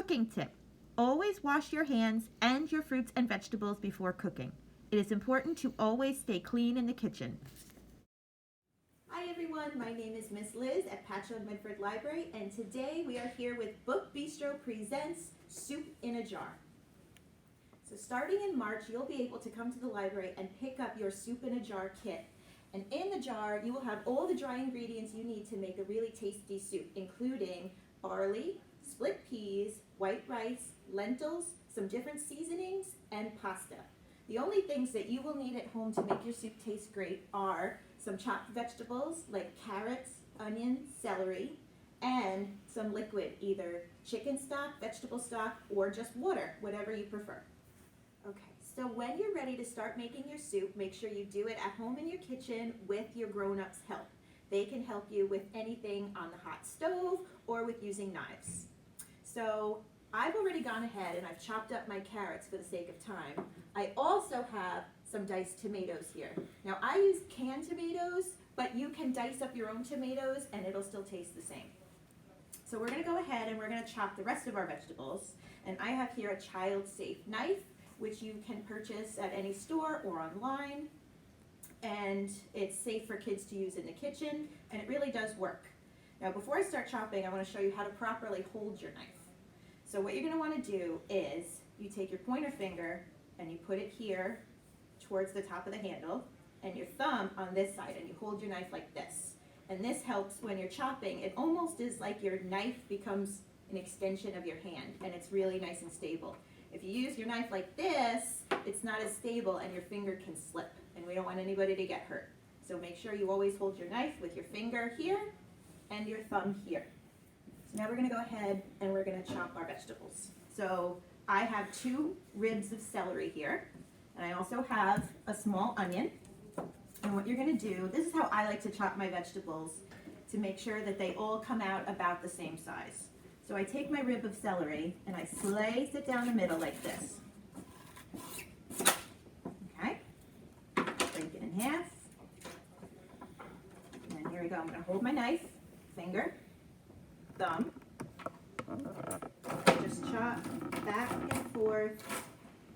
Cooking tip. Always wash your hands and your fruits and vegetables before cooking. It is important to always stay clean in the kitchen. Hi everyone, my name is Miss Liz at Patchogue-Medford Library, and today we are here with Book Bistro presents Soup in a Jar. So starting in March, you'll be able to come to the library and pick up your Soup in a Jar kit. And in the jar, you will have all the dry ingredients you need to make a really tasty soup, including barley, split peas, white rice, lentils, some different seasonings, and pasta. The only things that you will need at home to make your soup taste great are some chopped vegetables like carrots, onion, celery, and some liquid, either chicken stock, vegetable stock, or just water, whatever you prefer. Okay, so when you're ready to start making your soup, make sure you do it at home in your kitchen with your grown-ups' help. They can help you with anything on the hot stove or with using knives. So I've already gone ahead and I've chopped up my carrots for the sake of time. I also have some diced tomatoes here. Now I use canned tomatoes, but you can dice up your own tomatoes and it'll still taste the same. So we're gonna go ahead and we're gonna chop the rest of our vegetables. And I have here a child-safe knife, which you can purchase at any store or online. And it's safe for kids to use in the kitchen, and it really does work. Now before I start chopping, I wanna show you how to properly hold your knife. So what you're gonna wanna do is you take your pointer finger and you put it here towards the top of the handle and your thumb on this side, and you hold your knife like this. And this helps when you're chopping. It almost is like your knife becomes an extension of your hand, and it's really nice and stable. If you use your knife like this, it's not as stable and your finger can slip, and we don't want anybody to get hurt. So make sure you always hold your knife with your finger here and your thumb here. So now we're gonna go ahead and we're gonna chop our vegetables. So I have 2 ribs of celery here, and I also have a small onion. And what you're gonna do, this is how I like to chop my vegetables to make sure that they all come out about the same size. So I take my rib of celery and I slice it down the middle like this. Okay, break it in half. And here we go, I'm gonna hold my knife, finger, thumb, just chop back and forth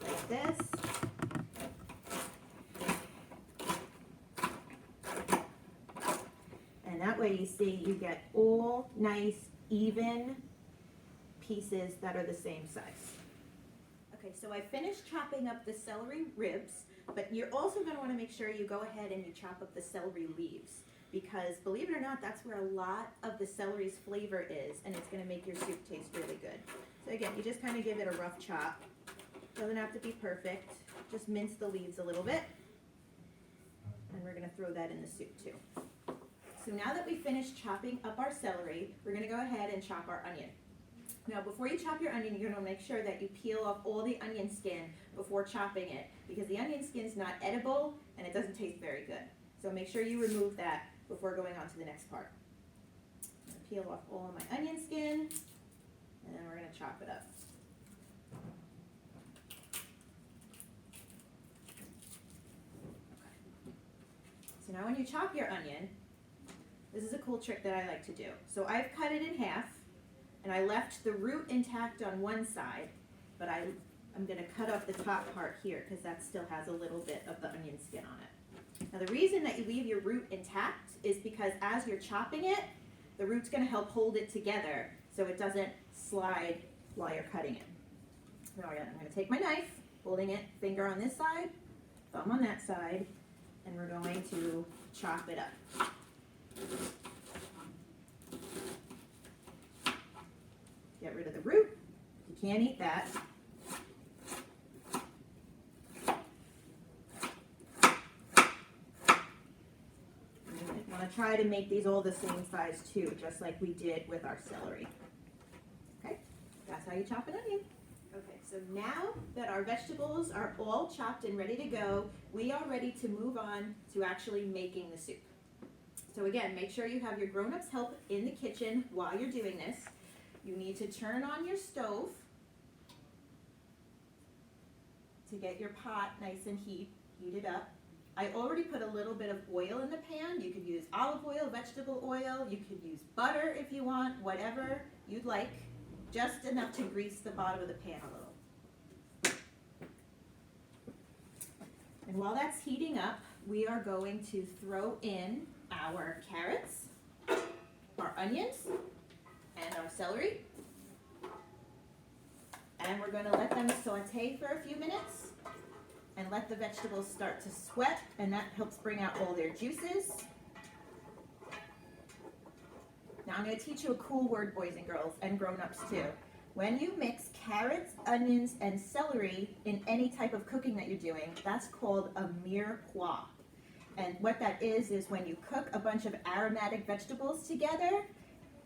like this. And that way you see you get all nice, even pieces that are the same size. Okay, so I finished chopping up the celery ribs, but you're also going to want to make sure you go ahead and you chop up the celery leaves, because believe it or not, that's where a lot of the celery's flavor is, and it's going to make your soup taste really good. So again, you just kind of give it a rough chop. Doesn't have to be perfect. Just mince the leaves a little bit, and we're going to throw that in the soup too. So now that we finished chopping up our celery, we're going to go ahead and chop our onion. Now before you chop your onion, you're going to make sure that you peel off all the onion skin before chopping it, because the onion skin is not edible and it doesn't taste very good. So make sure you remove that before going on to the next part. I'm going to peel off all of my onion skin, and then we're going to chop it up. Okay. So now when you chop your onion, this is a cool trick that I like to do. So I've cut it in half, and I left the root intact on one side, but I'm going to cut off the top part here because that still has a little bit of the onion skin on it. Now the reason that you leave your root intact is because as you're chopping it, the root's going to help hold it together so it doesn't slide while you're cutting it. Now I'm going to take my knife, holding it, finger on this side, thumb on that side, and we're going to chop it up. Get rid of the root. You can't eat that. You want to try to make these all the same size too, just like we did with our celery. Okay, that's how you chop an onion. Okay, so now that our vegetables are all chopped and ready to go, we are ready to move on to actually making the soup. So again, make sure you have your grown-ups help in the kitchen while you're doing this. You need to turn on your stove to get your pot nice and heated up. I already put a little bit of oil in the pan. You could use olive oil, vegetable oil. You could use butter if you want, whatever you'd like. just enough to grease the bottom of the pan a little. And while that's heating up, we are going to throw in our carrots, our onions, and our celery. And we're going to let them saute for a few minutes and let the vegetables start to sweat, and that helps bring out all their juices. Now I'm going to teach you a cool word, boys and girls, and grown-ups too. When you mix carrots, onions, and celery in any type of cooking that you're doing, that's called a mirepoix. And what that is when you cook a bunch of aromatic vegetables together,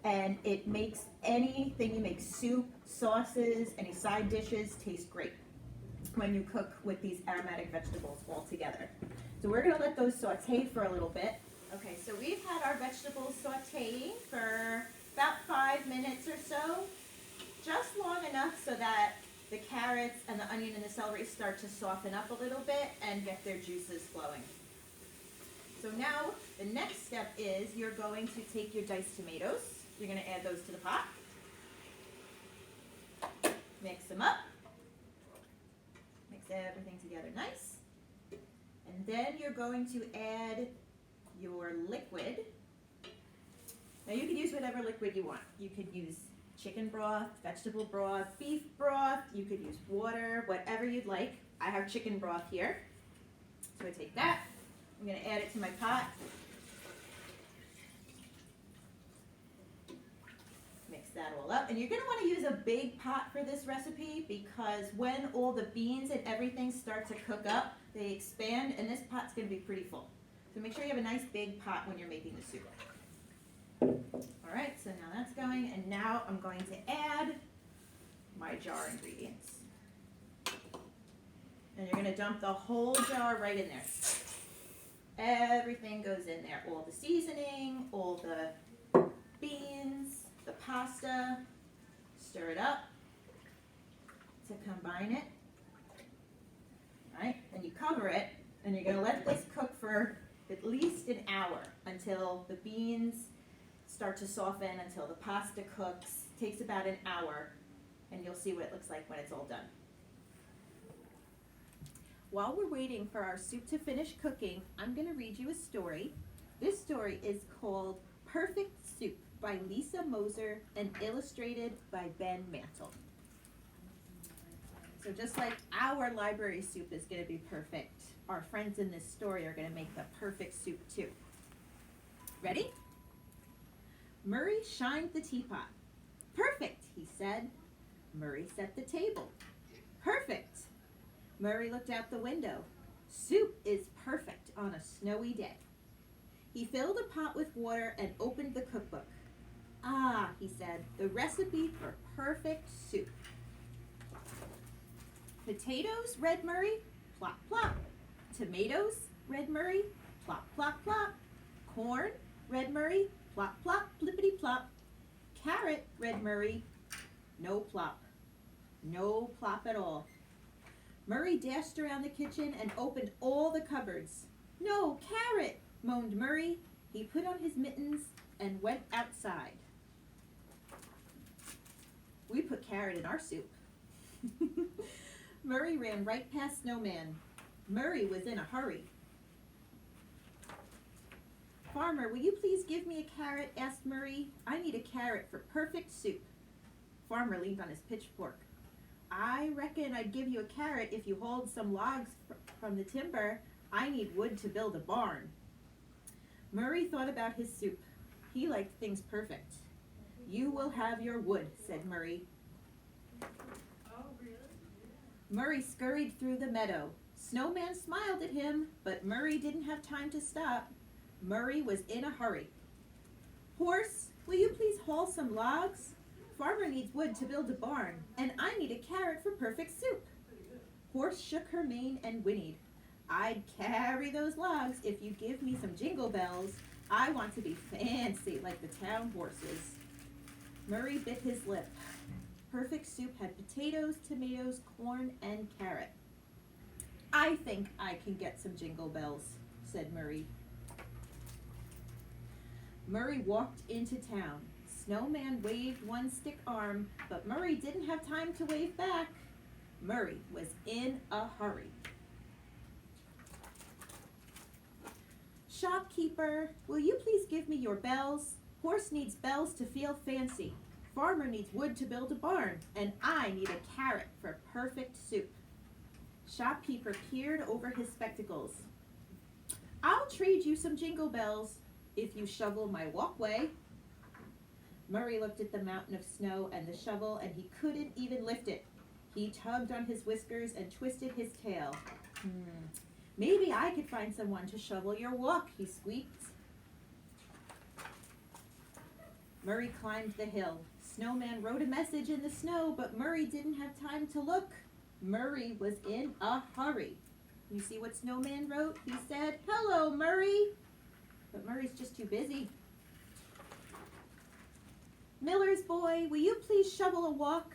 and it makes anything you make, soup, sauces, any side dishes, taste great when you cook with these aromatic vegetables all together. So we're going to let those saute for a little bit. Okay, so we've had our vegetables sauteing for about 5 minutes or so, just long enough so that the carrots and the onion and the celery start to soften up a little bit and get their juices flowing. So now the next step is you're going to take your diced tomatoes. You're going to add those to the pot. Mix them up. Mix everything together nice. And then you're going to add your liquid. Now you can use whatever liquid you want. You could use chicken broth, vegetable broth, beef broth. You could use water, whatever you'd like. I have chicken broth here. So I take that. I'm going to add it to my pot. Mix that all up. And you're going to want to use a big pot for this recipe because when all the beans and everything start to cook up, they expand, and this pot's going to be pretty full. So make sure you have a nice big pot when you're making the soup. All right, so now that's going, and now I'm going to add my jar ingredients. And you're going to dump the whole jar right in there. Everything goes in there, all the seasoning, all the beans, the pasta. Stir it up to combine it. All right, then you cover it, and you're going to let this cook for at least an hour until the beans start to soften, until the pasta cooks. It takes about an hour, and you'll see what it looks like when it's all done. While we're waiting for our soup to finish cooking, I'm going to read you a story. This story is called Perfect Soup by Lisa Moser and illustrated by Ben Mantle. So just like our library soup is going to be perfect, our friends in this story are going to make the perfect soup too. Ready? Murray shined the teapot. Perfect, he said. Murray set the table. Perfect. Murray looked out the window. Soup is perfect on a snowy day. He filled a pot with water and opened the cookbook. Ah, he said, the recipe for perfect soup. Potatoes, read Murray, plop, plop. Tomatoes, read Murray, plop, plop, plop. Corn, read Murray, plop, plop, plippity plop. Carrot, read Murray, no plop. No plop at all. Murray dashed around the kitchen and opened all the cupboards. No carrot, moaned Murray. He put on his mittens and went outside. We put carrot in our soup. Murray ran right past Snowman. Murray was in a hurry. Farmer, will you please give me a carrot? Asked Murray. I need a carrot for perfect soup. Farmer leaned on his pitchfork. I reckon I'd give you a carrot if you hauled some logs from the timber. I need wood to build a barn. Murray thought about his soup. He liked things perfect. You will have your wood, said Murray. Oh, really? Murray scurried through the meadow. Snowman smiled at him, but Murray didn't have time to stop. Murray was in a hurry. Horse, will you please haul some logs? Farmer needs wood to build a barn, and I need a carrot for perfect soup. Horse shook her mane and whinnied. I'd carry those logs if you give me some jingle bells. I want to be fancy like the town horses. Murray bit his lip. Perfect soup had potatoes, tomatoes, corn, and carrot. I think I can get some jingle bells, said Murray. Murray walked into town. Snowman waved one stick arm, but Murray didn't have time to wave back. Murray was in a hurry. Shopkeeper, will you please give me your bells? Horse needs bells to feel fancy. Farmer needs wood to build a barn, and I need a carrot for perfect soup. Shopkeeper peered over his spectacles. I'll trade you some jingle bells if you shovel my walkway. Murray looked at the mountain of snow and the shovel, and he couldn't even lift it. He tugged on his whiskers and twisted his tail. Maybe I could find someone to shovel your walk, he squeaked. Murray climbed the hill. Snowman wrote a message in the snow, but Murray didn't have time to look. Murray was in a hurry. You see what Snowman wrote? He said, "Hello, Murray." But Murray's just too busy. Miller's boy, will you please shovel a walk?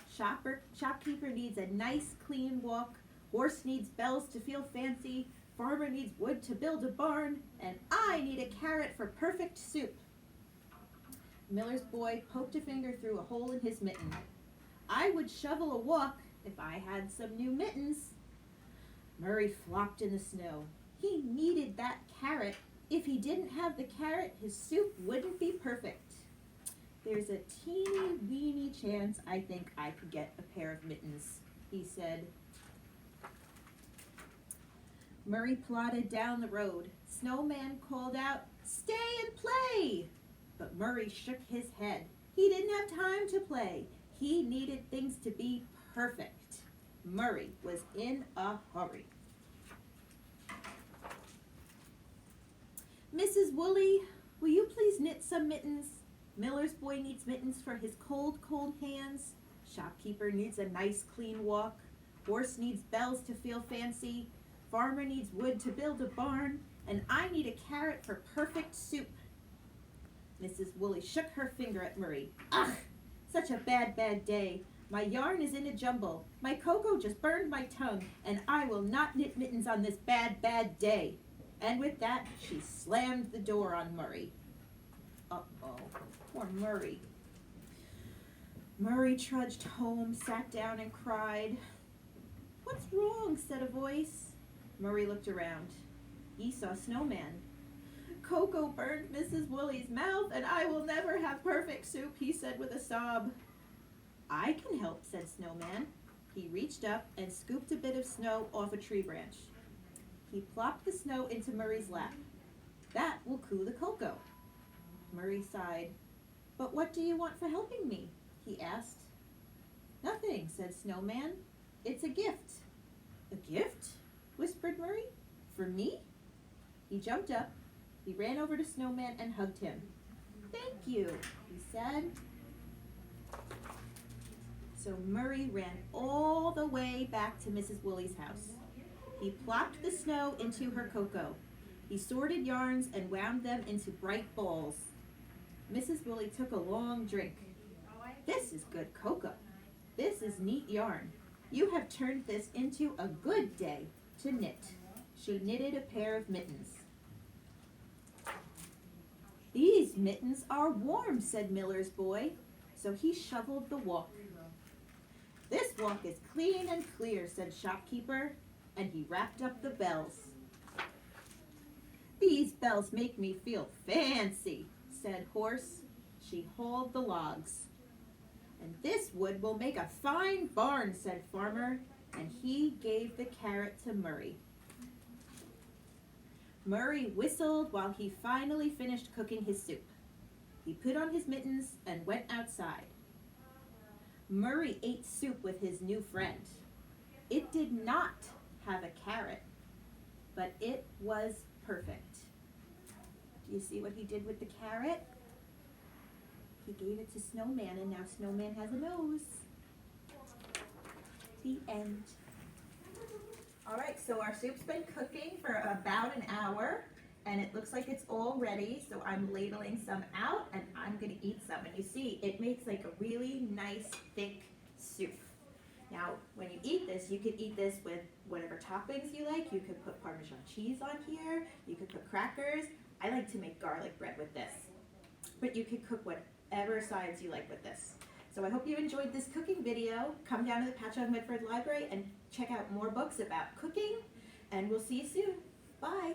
Shopkeeper needs a nice, clean walk. Horse needs bells to feel fancy. Farmer needs wood to build a barn. And I need a carrot for perfect soup. Miller's boy poked a finger through a hole in his mitten. I would shovel a walk if I had some new mittens. Murray flopped in the snow. He needed that carrot. If he didn't have the carrot, his soup wouldn't be perfect. There's a teeny weeny chance I think I could get a pair of mittens, he said. Murray plodded down the road. Snowman called out, "Stay and play!" But Murray shook his head. He didn't have time to play. He needed things to be perfect. Murray was in a hurry. Mrs. Woolley, will you please knit some mittens? Miller's boy needs mittens for his cold, cold hands. Shopkeeper needs a nice, clean walk. Horse needs bells to feel fancy. Farmer needs wood to build a barn. And I need a carrot for perfect soup. Mrs. Woolley shook her finger at Murray. Ugh, such a bad, bad day. My yarn is in a jumble. My cocoa just burned my tongue, and I will not knit mittens on this bad, bad day. And with that, she slammed the door on Murray. Uh-oh, poor Murray. Murray trudged home, sat down, and cried. What's wrong? Said a voice. Murray looked around. He saw Snowman. Cocoa burned Mrs. Woolley's mouth, and I will never have perfect soup, he said with a sob. I can help, said Snowman. He reached up and scooped a bit of snow off a tree branch. He plopped the snow into Murray's lap. That will cool the cocoa. Murray sighed. But what do you want for helping me? He asked. Nothing, said Snowman. It's a gift. A gift? Whispered Murray. For me? He jumped up. He ran over to Snowman and hugged him. Thank you, he said. So Murray ran all the way back to Mrs. Woolley's house. He plopped the snow into her cocoa. He sorted yarns and wound them into bright balls. Mrs. Woolley took a long drink. This is good cocoa. This is neat yarn. You have turned this into a good day to knit. She knitted a pair of mittens. These mittens are warm, said Miller's boy. So he shoveled the walk. This walk is clean and clear, said Shopkeeper, and he wrapped up the bells. These bells make me feel fancy, said Horse. She hauled the logs. And this wood will make a fine barn, said Farmer, and he gave the carrot to Murray. Murray whistled while he finally finished cooking his soup. He put on his mittens and went outside. Murray ate soup with his new friend. It did not have a carrot, but it was perfect. Do you see what he did with the carrot? He gave it to Snowman, and now Snowman has a nose. The end. All right, so our soup's been cooking for about an hour, and it looks like it's all ready. So I'm ladling some out, and I'm gonna eat some. And you see, it makes like a really nice, thick soup. Now, when you eat this, you could eat this with whatever toppings you like. You could put Parmesan cheese on here. You could put crackers. I like to make garlic bread with this. But you could cook whatever sides you like with this. So I hope you enjoyed this cooking video. Come down to the Patchogue-Medford Library and check out more books about cooking, and we'll see you soon. Bye.